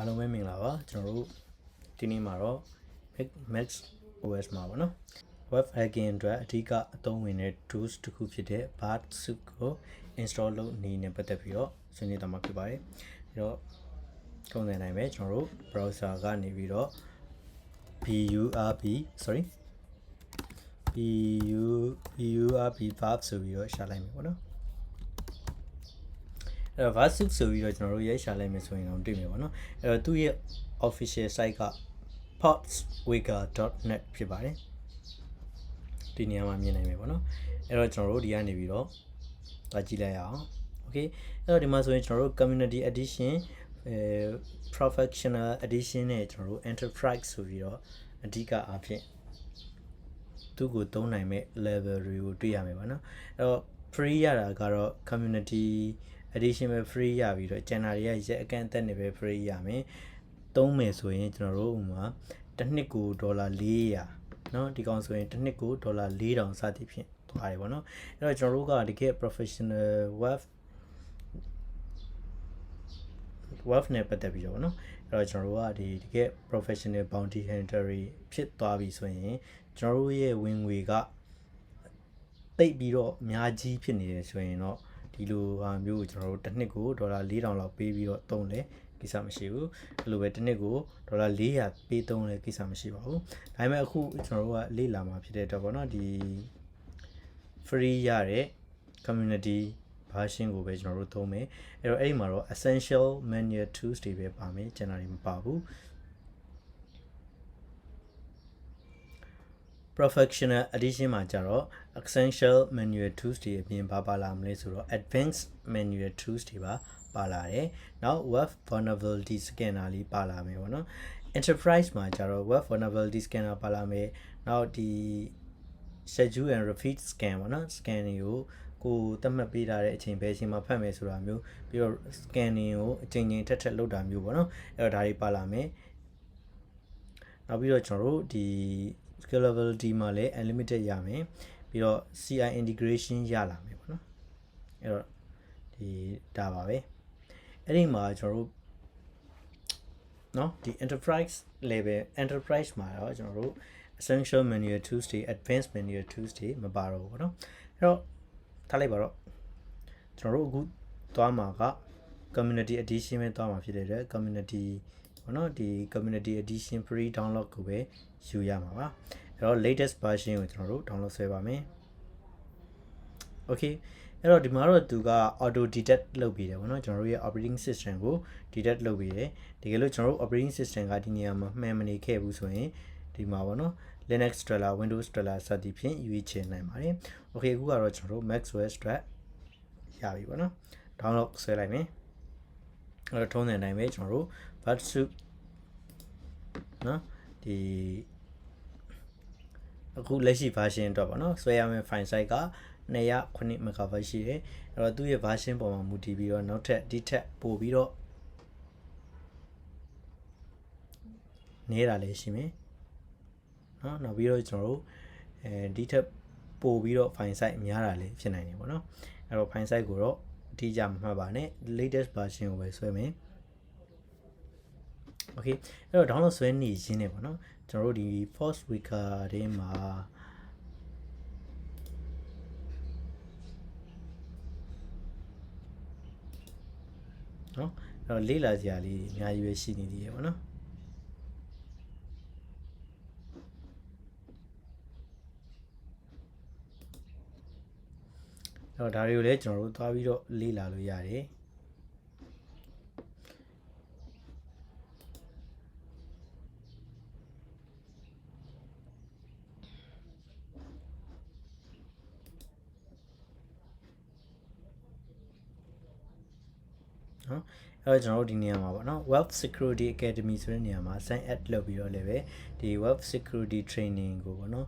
အားလုံးပဲမင်္ဂလာပါကျွန်တော်တို့ဒီနေ့မှာတော့ MacOS မှာပေါ့နော် web hacking အတွက်အဓိကအသုံးဝင်တဲ့ tools တစ်ခုဖြစ်တဲ့ Burp ကို install လုပ်နေနဲ့ပတ်သက်ပြီးတော့ဆွေးနွေးသွားမှာဖြစ်ပါတယ်အဲ့တော့ထုံးစံတိုင်းပဲကျွန်တော်တို့ browser ကနေပြီးတော့ burp ဆိုပြီးတော့ရှာလိုက်မယ်ပေါ့နော်အဲ့တော့ Burp ဆိုပြီးတော့ကျွန်တော်တို့ရိုက်ရှာလိုက်မယ်ဆိုရင်တော့တွေ့မယ်ပေါ့နော်အဲ့တော့သူ့ရဲ့ official site က podswigger.net ဖြစ်ပါတယ်ဒီနေရာမှာမြင်နိုင်မယ်ပေါ့နော်အဲ့တော့ကျွန်တော်တို့ဒီကနေပြီးတော့သွားကြည့်လိုက်ရအောင် okay အဲ့တော့ဒီမှာဆိုရင်ကျွန်တော်တို့ community edition professional edition နဲ့ကျွန်တော်တို့ enterprise ဆိုပြီးတော့အဓိကအားဖြင့်သူ့ကိုသုံးနိုင်မဲ့ level တွေကိုတွေ့ရမယ်ပေါ့နော်အဲ့တော့ free ရတာကတော့ community edition ပဲ free ရပြီးတော့ကျန်တာတွေကရက်အကန့်အသတ်နဲ့ပဲ free ရမယ်သုံးမယ်ဆိုရင်ကျွန်တော်တို့ဥမာတစ်နှစ်ကို$400เนาะဒီကောင်ဆိုရင်တစ်နှစ်ကို$4,000စသည်ဖြင့်သွားတယ်ပေါ့နော်အဲ့တော့ကျွန်တော်တို့ကတကယ် professional web နဲ့ပတ်သက်ပြီးတော့เนาะအဲ့တော့ကျွန်တော်တို့ကဒီတကယ် professional bounty hunter ဖြစ်သွားပြီဆိုရင်ကျွန်တော်တို့ရဲ့ဝင်ငွေကတိတ်ပြီးတော့အများကြီးဖြစ်နေတယ်ဆိုရင်တော့ဒီလိုဟာမျိုးကိုကျွန်တော်တို့တစ်နှစ်ကို$4,000လောက်ပေးပြီးတော့သုံးတယ်ကိစ္စမရှိဘူးအဲ့လိုပဲတစ်နှစ်ကို$400ပေးသုံးတယ်ကိစ္စမရှိပါဘူးဒါပေမဲ့အခုကျွန်တော်တို့ကလေ့လာမှာဖြစ်တဲ့အတွက်ပေါ့နော်ဒီ free ရတဲ့ community version ကိုပဲကျွန်တော်တို့သုံးမယ်အဲ့တော့အဲ့ဒီမှာတော့ essential manual tools တွေပဲပါမယ်ကျန်တာတွေမပါဘူး professional edition မှာကျတော့ essential manual tools တွေအပြင်ပါလာမလဲဆိုတော့ advanced manual tools တွေပါလာတယ်နောက် web vulnerability scanner လေးပါလာမယ်ပေါ့နော် enterprise မှာကျတော့ web vulnerability scanner ပါလာမယ်နောက်ဒီ schedule and repeat scan ပေါ့နော် scan တွေကိုသတ်မှတ်ပေးထားတဲ့အချိန်ပဲအချိန်မှာဖတ်မယ်ဆိုတာမျိုးပြီးတော့ scanning ကိုအချိန်ချင်းထက်လုပ်တာမျိုးပေါ့နော်အဲ့တော့ဒါတွေပါလာမယ်နောက်ပြီးတော့ကျွန်တော်တို့ဒီ scalability မှာလည်း unlimited ရမယ်ပြီးတော့ CI integration ရလာမယ်ပေါ့နော်အဲ့တော့ဒီဒါပါပဲအဲ့ဒီမှာကျွန်တော်တို့เนาะဒီ enterprise level enterprise မှာတော့ကျွန်တော်တို့ essential manual tools တွေ advanced manual tools တွေမပါတော့ဘူးပေါ့နော်အဲ့တော့ထားလိုက်ပါတော့ကျွန်တော်တို့အခုသွားမှာက community edition ပဲသွားမှာဖြစ်တဲ့အတွက် community ပေါ့နော်ဒီ community edition free download ကိုပဲယူရမှာပါအဲ့တော့ latest version ကိုကျွန်တော်တို့ download ဆွဲပါမယ် okay အဲ့တော့ဒီမှာတော့သူက auto detect လုပ်ပြီးတယ်ဗောနော်ကျွန်တော်တို့ရဲ့ operating system ကို detect လုပ်ပြီးတယ်တကယ်လို့ကျွန်တော်တို့ operating system ကဒီနေရာမှာမှန်မနေခဲ့ဘူးဆိုရင်ဒီမှာဗောနော် Linux installer Windows installer စသည်ဖြင့်ရွေးချယ်နိုင်ပါတယ် okay အခုကတော့ကျွန်တော်တို့ MacOS အတွက်ရပြီဗောနော် download ဆွဲလိုက်မယ်အဲ့တော့ထုံးစံတိုင်းပဲကျွန်တော်တို့ Burp နော်ဒီအခုလက်ရှိ version အတွက်ဗောနော်ဆွဲရမယ့် file size က209 MB ရှိတယ်အဲ့တော့သူ့ရဲ့ version ပေါ်မှာမူတည်ပြီးတော့နောက်ထပ်ဒီထက်ပိုပြီးတော့နေတာလည်းရှိမယ်เนาะနောက်ပြီးတော့ကျွန်တော်တို့ဒီထက်ပိုပြီးတော့ file size များတာလည်းဖြစ်နိုင်တယ်ပေါ့နော်အဲ့တော့ file size ကိုတော့အတိအကျမမှတ်ပါနဲ့ latest version ကိုပဲဆွဲမယ် okay အဲ့တော့ download ဆွဲနေရင်းနဲ့ပေါ့နော်ကျွန်တော်တို့ဒီ Podswigger ထဲမှာနော်အဲ့တော့လေးလာစရာလေးအများကြီးပဲရှိနေသေးတယ်ပေါ့နော်အဲ့တော့ဒါတွေကိုလည်းကျွန်တော်တို့သွားပြီးတော့လေးလာလို့ရတယ်နော်အဲ့တော့ကျွန်တော်တို့ဒီနေရာမှာပေါ့နော် Web Security Academy ဆိုတဲ့နေရာမှာ sign up လုပ်ပြီးတော့လည်းပဲဒီ Web Security Training ကိုပေါ့နော်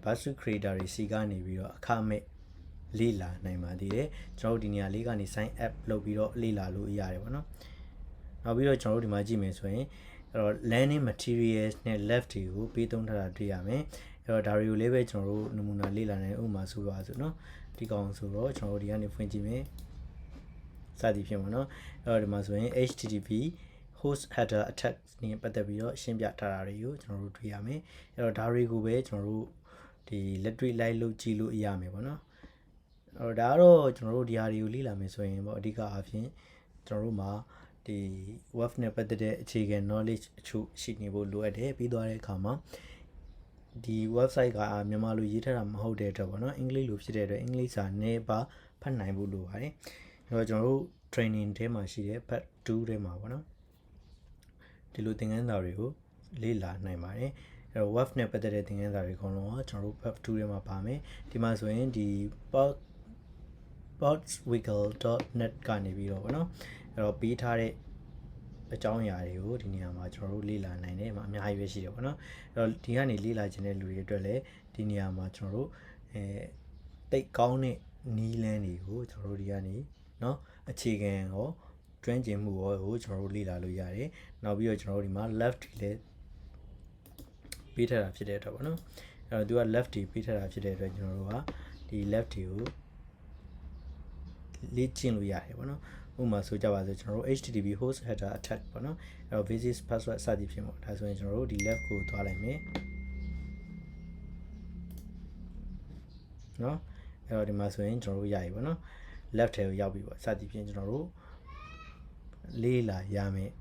Burp Creator တွေစီကနေပြီးတော့အခမဲ့လေ့လာနိုင်ပါသေးတယ်ကျွန်တော်တို့ဒီနေရာလေးကနေ sign up လုပ်ပြီးတော့လေ့လာလို့ရတယ်ပေါ့နော်နောက်ပြီးတော့ကျွန်တော်တို့ဒီမှာကြည့်မယ်ဆိုရင်အဲ့တော့ learning materials နဲ့ lab တွေကိုပေးသုံးထားတာတွေ့ရမယ်အဲ့တော့ဒါတွေကိုလည်းပဲကျွန်တော်တို့နမူနာလေ့လာနိုင်ဥပမာဆိုပါစို့နော်ဒီကောင်ဆိုတော့ကျွန်တော်တို့ဒီကနေဖွင့်ကြည့်မယ်စသည်ဖြင့်ပေါ့နော်အဲ့တော့ဒီမှာဆိုရင် http host header attack နဲ့ပတ်သက်ပြီးတော့ရှင်းပြထားတာတွေကိုကျွန်တော်တို့တွေ့ရမယ်အဲ့တော့ဒါတွေကိုပဲကျွန်တော်တို့ဒီလက်တွေ့လိုက်လုပ်ကြည့်လို့ရမယ်ပေါ့နော်အဲ့တော့ဒါကတော့ကျွန်တော်တို့ဒီဟာတွေကိုလေ့လာမယ်ဆိုရင်ပေါ့အဓိကအားဖြင့်ကျွန်တော်တို့မှာဒီ web နဲ့ပတ်သက်တဲ့အခြေခံ knowledge အချို့ရှိနေဖို့လိုအပ်တယ်ပြီးသွားတဲ့အခါမှာဒီ website ကမြန်မာလိုရေးထားတာမဟုတ်တဲ့အတွက်ပေါ့နော်အင်္ဂလိပ်လိုဖြစ်တဲ့အတွက်အင်္ဂလိပ်စာနဲ့ပါဖတ်နိုင်ဖို့လိုပါတယ်အဲ့တော့ကျွန်တော်တို့ training ထဲမှာရှိတဲ့ part 2ထဲမှာပေါ့နော်ဒီလိုသင်ခန်းစာတွေကိုလေ့လာနိုင်ပါတယ်အဲ့တော့ web နဲ့ပတ်သက်တဲ့သင်ခန်းစာတွေအကုန်လုံးကကျွန်တော်တို့ part 2ထဲမှာပါမယ်ဒီမှာဆိုရင်ဒီ podswiggle.net ကနေပြီးတော့ပေါ့နော်အဲ့တော့ပေးထားတဲ့အကြောင်းအရာတွေကိုဒီနေရာမှာကျွန်တော်တို့လေ့လာနိုင်တယ်အများကြီးပဲရှိတယ်ပေါ့နော်အဲ့တော့ဒီကနေလေ့လာခြင်းတဲ့လူတွေအတွက်လည်းဒီနေရာမှာကျွန်တော်တို့တိတ်ကောင်းတဲ့နီးလန်းတွေကိုကျွန်တော်တို့ဒီကနေเนาะအခြေခံရောကျွမ်းကျင်မှုရောကိုကျွန်တော်တို့လေ့လာလို့ရတယ်နောက်ပြီးတော့ကျွန်တော်တို့ဒီမှာ left လည်းပေးထားတာဖြစ်တဲ့အတွက်ပေါ့နော်အဲ့တော့သူက left ပေးထားတာဖြစ်တဲ့အတွက်ကျွန်တော်တို့ကဒီ left ကိုလေ့ကျင့်လို့ရတယ်ပေါ့နော်ဥပမာဆိုကြပါစို့ကျွန်တော်တို့ http host header attack ပေါ့နော်အဲ့တော့ basis password စသည်ဖြင့်ပေါ့ဒါဆိုရင်ကျွန်တော်တို့ဒီ left ကိုသွားလိုက်မယ်နော်အဲ့တော့ဒီမှာဆိုရင်ကျွန်တော်တို့ရပြီပေါ့နော် left ထဲကိုရောက်ပြီပေါ့စသည်ဖြင့်ကျွန်တော်တို့လေးလာရမယ်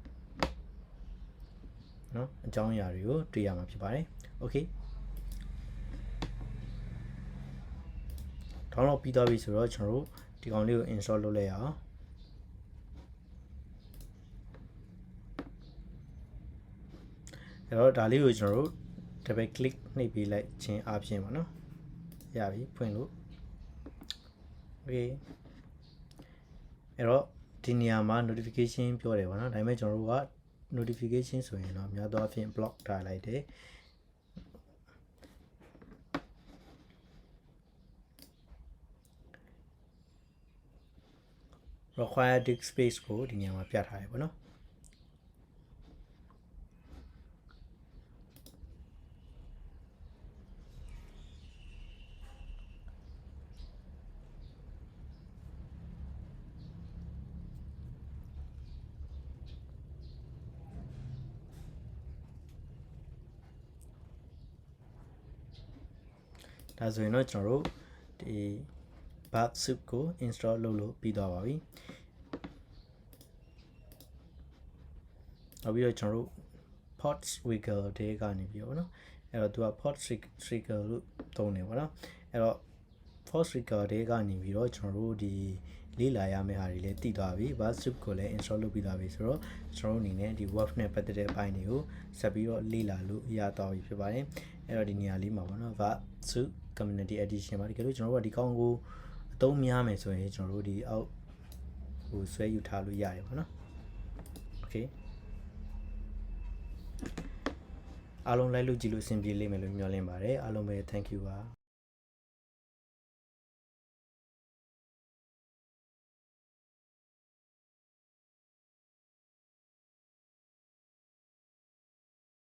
နော်အကြောင်းအရာတွေကိုတွေ့ရမှာဖြစ်ပါတယ် okay download ပြီးသွားပြီဆိုတော့ကျွန်တော်တို့ဒီကောင်လေးကို install လုပ်လိုက်ရအောင်အဲ့တော့ဒါလေးကိုကျွန်တော်တို့ double click နှိပ်ပေးလိုက်ခြင်းအပြင်ပေါ့နော်ရပြီဖွင့်လို့ okay အဲ့တော့ဒီနေရာမှာ notification ပြောတယ်ပေါ့နော်ဒါပေမဲ့ကျွန်တော်တို့က notification ဆိုရင်တော့များသောအားဖြင့် block ထားလိုက်တယ်require disk space ကိုဒီနေရာမှာပြထားတယ်ပေါ့နော်ဒါဆိုရင်တော့ကျွန်တော်တို့ဒီ Burp soup ကို install လုပ်လို့ပြီးသွားပါပြီနောက်ပြီးတော့ကျွန်တော်တို့ podswiggle တွေကနေပြီးတော့เนาะအဲ့တော့သူက podswiggle လို့သုံးတယ်ပေါ့နော်အဲ့တော့ podswiggle တွေကနေပြီးတော့ကျွန်တော်တို့ဒီလေ့လာရမယ့်ဟာတွေလည်းတည်သွားပြီ Burp soup ကိုလည်း install လုပ်ပြီးသွားပြီဆိုတော့ကျွန်တော်တို့အနေနဲ့ဒီ web နဲ့ပတ်သက်တဲ့အပိုင်းတွေကိုဆက်ပြီးတော့လေ့လာလို့ရသွားပြီဖြစ်ပါတယ်အဲ့တော့ဒီနေရာလေးမှာပေါ့နော် Burp soup community edition ပါဒီကလို့ကျွန်တော်တို့ကဒီကောင်းကိုအသုံးများမယ်ဆိုရင်ကျွန်တော်တို့ဒီအောက်ဟိုဆွဲယူထားလို့ရတယ်ပေါ့နော် okay အားလုံးလိုက်လို့ကြည့်လို့အဆင်ပြေလိမ့်မယ်လို့မျှော်လင့်ပါတယ်အားလုံးပဲ thank you ပါ